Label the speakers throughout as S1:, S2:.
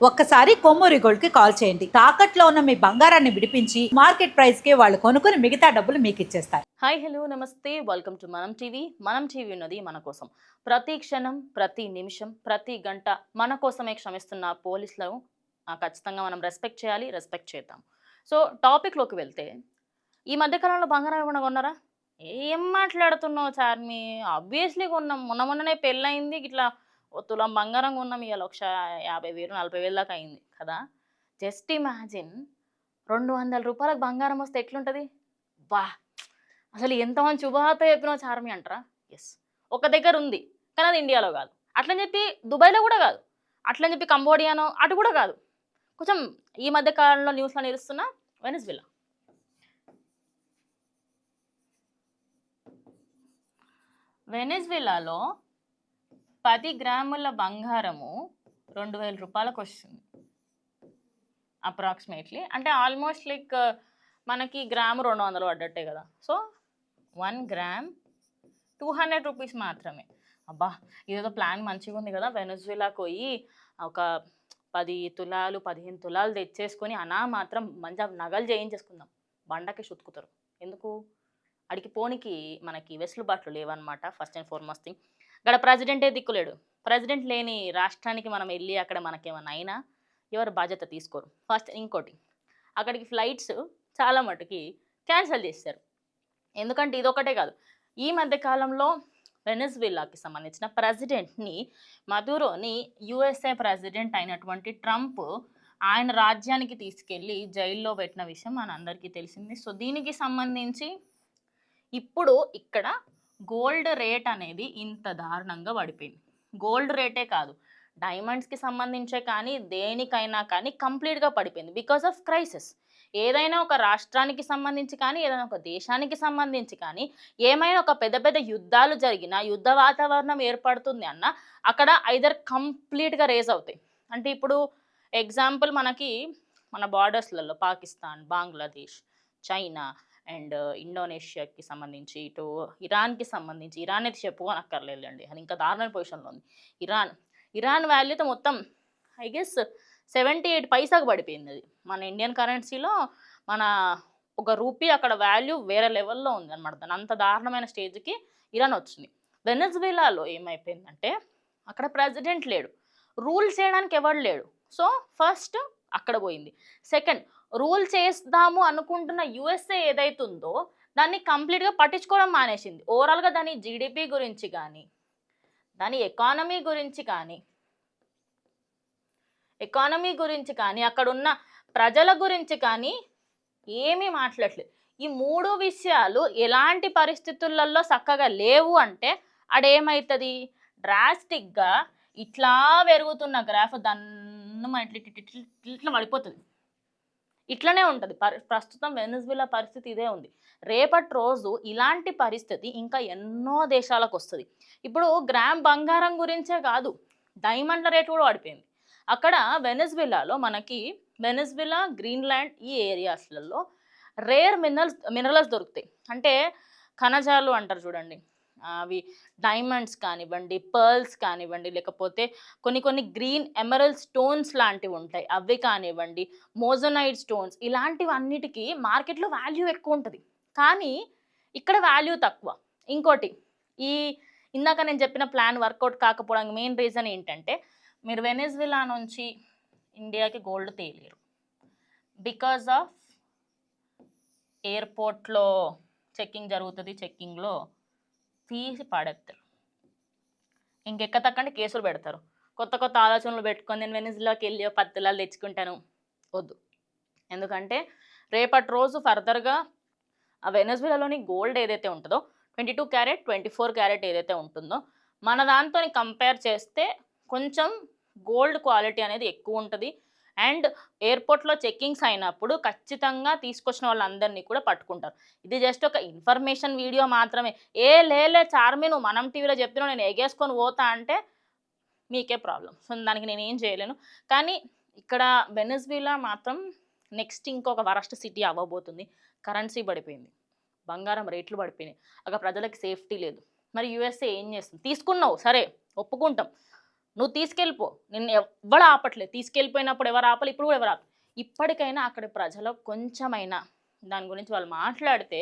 S1: ఒక్కసారి కొమ్మూరి గోల్డ్ కి కాల్ చేయండి. తాకట్లో ఉన్న మీ బంగారాన్ని విడిపించి మార్కెట్ ప్రైస్ కి వాళ్ళు కొనుక్కుని మిగతా డబ్బులు మీకు ఇచ్చేస్తారు.
S2: హాయ్ హలో నమస్తే వెల్కమ్ టు మనం టీవీ ఉన్నది మన కోసం. ప్రతి క్షణం ప్రతి నిమిషం ప్రతి గంట మన కోసమే శ్రమిస్తున్న పోలీసులను ఖచ్చితంగా మనం రెస్పెక్ట్ చేయాలి, రెస్పెక్ట్ చేద్దాం. సో టాపిక్లోకి వెళ్తే, ఈ మధ్యకాలంలో బంగారం ఏమన్నా కొన్నారా? ఏం మాట్లాడుతున్నావు చార్మి? ఆబ్వియస్లీ కొన్నాం. మొన్ననే పెళ్ళయింది, ఇట్లా ఓ తులం బంగారం కొన్నాం. ఇవాళ 1,50,000 40,000 దాకా అయింది కదా. జస్ట్ ఇమాజిన్, 200 రూపాయలకు బంగారం వస్తే ఎట్లుంటుంది? వా, అసలు ఎంతమంది శుభవార్త చెప్పినావు చార్మి అంటారా? ఎస్, ఒక దగ్గర ఉంది, కానీ అది ఇండియాలో కాదు. అట్లని చెప్పి దుబాయ్లో కూడా కాదు, అట్లని చెప్పి కంబోడియానో అటు కూడా కాదు. కొంచెం ఈ మధ్య కాలంలో న్యూస్లో నిలుస్తున్న వెనిజులా. వెనిజులాలో 10 గ్రాముల బంగారము 2,000 రూపాయలకు వస్తుంది అప్రాక్సిమేట్లీ. అంటే ఆల్మోస్ట్ లైక్ మనకి గ్రాము 200 పడ్డట్టే కదా. సో 1 గ్రామ్ 200 రూపీస్ మాత్రమే. అబ్బా, ఇదేదో ప్లాన్ మంచిగా ఉంది కదా. వెనిజులాకు పోయి ఒక 10 తులాలు 15 తులాలు తెచ్చేసుకొని మాత్రం మంచిగా నగలు చేయించేసుకుందాం. బండకి చుట్టుకుతారు. ఎందుకు? అడికి పోనికి మనకి వెసులుబాట్లు లేవన్నమాట. ఫస్ట్ అండ్ ఫార్మోస్ట్ థింగ్, ఇక్కడ ప్రెసిడెంటే దిక్కులేడు. ప్రెసిడెంట్ లేని రాష్ట్రానికి మనం వెళ్ళి అక్కడ మనకేమన్నా అయినా ఎవరు బాధ్యత తీసుకోరు. ఫస్ట్ ఇంకోటి, అక్కడికి ఫ్లైట్స్ చాలా మటుకి క్యాన్సిల్ చేశారు. ఎందుకంటే ఇదొకటే కాదు, ఈ మధ్య కాలంలో వెనిజులాకి సంబంధించిన ప్రెసిడెంట్ని, మదురోని యుఎస్ఏ ప్రెసిడెంట్ అయినటువంటి ట్రంప్ ఆయన రాజ్యానికి తీసుకెళ్ళి జైల్లో పెట్టిన విషయం మనందరికీ తెలిసింది. సో దీనికి సంబంధించి ఇప్పుడు ఇక్కడ గోల్డ్ రేట్ అనేది ఇంత దారుణంగా పడిపోయింది. గోల్డ్ రేటే కాదు, డైమండ్స్కి సంబంధించే కానీ దేనికైనా కానీ కంప్లీట్గా పడిపోయింది బికాస్ ఆఫ్ క్రైసిస్. ఏదైనా ఒక రాష్ట్రానికి సంబంధించి కానీ, ఏదైనా ఒక దేశానికి సంబంధించి కానీ, ఏమైనా ఒక పెద్ద పెద్ద యుద్ధాలు జరిగినా, యుద్ధ వాతావరణం ఏర్పడుతుంది అన్న, అక్కడ ఐదర్ కంప్లీట్గా రేజ్ అవుతాయి. అంటే ఇప్పుడు ఎగ్జాంపుల్, మనకి మన బార్డర్స్లలో పాకిస్తాన్, బంగ్లాదేశ్, చైనా అండ్ ఇండోనేషియాకి సంబంధించి, ఇటు ఇరాన్కి సంబంధించి, ఇరాన్ అయితే చెప్పుకోనక్కర్లేదండి, అది ఇంకా దారుణ పొజిషన్లో ఉంది. ఇరాన్ వాల్యూతో మొత్తం ఐ గెస్ 78 పైసాకు పడిపోయింది. అది మన ఇండియన్ కరెన్సీలో మన ఒక రూపీ అక్కడ వాల్యూ వేరే లెవెల్లో ఉంది అనమాట. దాని అంత దారుణమైన స్టేజ్కి ఇరాన్ వచ్చింది. వెనిజులాలో ఏమైపోయిందంటే, అక్కడ ప్రెసిడెంట్ లేడు, రూల్ చేయడానికి ఎవరు లేడు. సో ఫస్ట్ అక్కడ పోయింది. సెకండ్, రూల్ చేద్దాము అనుకుంటున్న యుఎస్ఏ ఏదైతుందో దాన్ని కంప్లీట్గా పట్టించుకోవడం మానేసింది. ఓవరాల్గా దాని జీడిపి గురించి కానీ, దాని ఎకానమీ గురించి కానీ అక్కడున్న ప్రజల గురించి కానీ ఏమీ మాట్లాడలేదు. ఈ 3 విషయాలు ఎలాంటి పరిస్థితులలో చక్కగా లేవు అంటే అడేమవుతుంది? డ్రాస్టిక్గా ఇట్లా పెరుగుతున్న గ్రాఫ్ దన్ను ఇట్లా పడిపోతుంది. ఇట్లనే ఉంటుంది. ప్రస్తుతం వెనిజులా పరిస్థితి ఇదే ఉంది. రేపటి రోజు ఇలాంటి పరిస్థితి ఇంకా ఎన్నో దేశాలకు వస్తుంది. ఇప్పుడు గ్రామ్ బంగారం గురించే కాదు, డైమండ్ల రేటు కూడా పడిపోయింది. అక్కడ వెనిజులాలో మనకి వెనిజులా, గ్రీన్లాండ్ ఈ ఏరియాస్లలో రేర్ మినరల్స్ దొరుకుతాయి. అంటే ఖనిజాలు అంటారు చూడండి, అవి డైమండ్స్ కానివ్వండి, పర్ల్స్ కానివ్వండి, లేకపోతే కొన్ని గ్రీన్ ఎమరల్డ్ స్టోన్స్ లాంటివి ఉంటాయి, అవి కానివ్వండి, మోజోనైట్ స్టోన్స్, ఇలాంటివన్నిటికీ మార్కెట్లో వాల్యూ ఎక్కువ ఉంటుంది. కానీ ఇక్కడ వాల్యూ తక్కువ. ఇంకోటి, ఇందాక నేను చెప్పిన ప్లాన్ వర్కౌట్ కాకపోవడానికి మెయిన్ రీజన్ ఏంటంటే, మీరు వెనిజులా నుంచి ఇండియాకి గోల్డ్ తేలేరు. బికాజ్ ఆఫ్ ఎయిర్పోర్ట్లో చెక్కింగ్ జరుగుతుంది, చెక్కింగ్లో తీసి పాడేస్తారు. ఇంకెక్కతక్కంటే కేసులు పెడతారు. కొత్త ఆలోచనలు పెట్టుకొని నేను వెనిజులాకి వెళ్ళి 10 తులాలు తెచ్చుకుంటాను, వద్దు. ఎందుకంటే రేపటి రోజు ఫర్దర్గా ఆ వెనిజులాలోని గోల్డ్ ఏదైతే ఉంటుందో 22 క్యారెట్ 24 క్యారెట్ ఏదైతే ఉంటుందో, మన దాంతో కంపేర్ చేస్తే కొంచెం గోల్డ్ క్వాలిటీ అనేది ఎక్కువ ఉంటుంది. అండ్ ఎయిర్పోర్ట్లో చెక్కింగ్స్ అయినప్పుడు ఖచ్చితంగా తీసుకొచ్చిన వాళ్ళందరినీ కూడా పట్టుకుంటారు. ఇది జస్ట్ ఒక ఇన్ఫర్మేషన్ వీడియో మాత్రమే. లేలే చార్మి, నువ్వు మనం టీవీలో చెప్తున్నావు, నేను ఎగేసుకొని పోతా అంటే మీకే ప్రాబ్లం. సో దానికి నేను ఏం చేయలేను. కానీ ఇక్కడ వెనిజులా మాత్రం నెక్స్ట్ ఇంకొక వరస్ట్ సిటీ అవ్వబోతుంది. కరెన్సీ పడిపోయింది, బంగారం రేట్లు పడిపోయినాయి, అక్కడ ప్రజలకు సేఫ్టీ లేదు. మరి యుఎస్ఏ ఏం చేస్తుంది? తీసుకున్నావు సరే, ఒప్పుకుంటాం, నువ్వు తీసుకెళ్ళిపో, నిన్ను ఎవ్వడు ఆపట్లేదు. తీసుకెళ్ళిపోయినప్పుడు ఎవరు ఆపాలి, ఇప్పుడు కూడా ఎవరు ఆప ఇప్పటికైనా అక్కడి ప్రజలకు కొంచెమైనా దాని గురించి వాళ్ళు మాట్లాడితే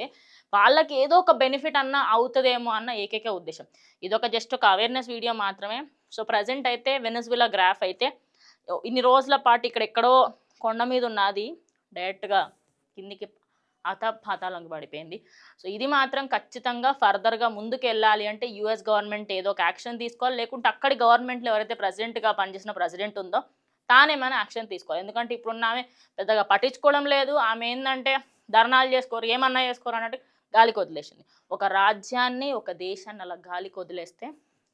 S2: వాళ్ళకి ఏదో ఒక బెనిఫిట్ అన్న అవుతుందేమో అన్న ఏకైక ఉద్దేశం. ఇదొక జస్ట్ ఒక అవేర్నెస్ వీడియో మాత్రమే. సో ప్రజెంట్ అయితే వెనెజులా గ్రాఫ్ అయితే ఇన్ని రోజుల పాటు ఇక్కడెక్కడో కొండ మీద ఉన్నది డైరెక్ట్గా కిందికి పాతాళంకి పడిపోయింది. సో ఇది మాత్రం ఖచ్చితంగా ఫర్దర్గా ముందుకు వెళ్ళాలి అంటే యూఎస్ గవర్నమెంట్ ఏదో ఒక యాక్షన్ తీసుకోవాలి, లేకుంటే అక్కడి గవర్నమెంట్లో ఎవరైతే ప్రెసిడెంట్గా పనిచేసిన ప్రెసిడెంట్ ఉందో తానేమైనా యాక్షన్ తీసుకోవాలి. ఎందుకంటే ఇప్పుడున్న ఆమె పెద్దగా పట్టించుకోవడం లేదు. ఆమె ఏంటంటే ధర్నాలు చేసుకోరు, ఏమన్నా చేసుకోరు అన్నట్టు గాలికి వదిలేసింది. ఒక రాజ్యాన్ని ఒక దేశాన్ని అలా గాలికి వదిలేస్తే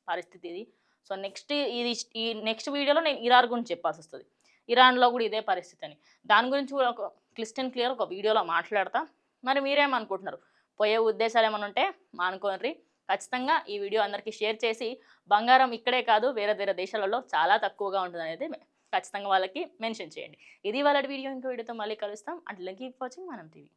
S2: పరిస్థితి ఇది. సో నెక్స్ట్ ఈ నెక్స్ట్ వీడియోలో నేను ఇరాన్ గురించి చెప్పాల్సి వస్తుంది. ఇరాన్లో కూడా ఇదే పరిస్థితి అని, దాని గురించి కూడా ఒక క్లియర్ ఒక వీడియోలో మాట్లాడతా. మరి మీరేమనుకుంటున్నారు? పోయే ఉద్దేశాలు ఏమైనా ఉంటే మానుకోండి. ఖచ్చితంగా ఈ వీడియో అందరికీ షేర్ చేసి బంగారం ఇక్కడే కాదు వేరే వేరే దేశాలలో చాలా తక్కువగా ఉంటుంది అనేది ఖచ్చితంగా వాళ్ళకి మెన్షన్ చేయండి. ఇది వాళ్ళ వీడియో, ఇంకో వీడియోతో మళ్ళీ కలుస్తాం. అంటే కీప్ వాచింగ్ మనం టీవీ.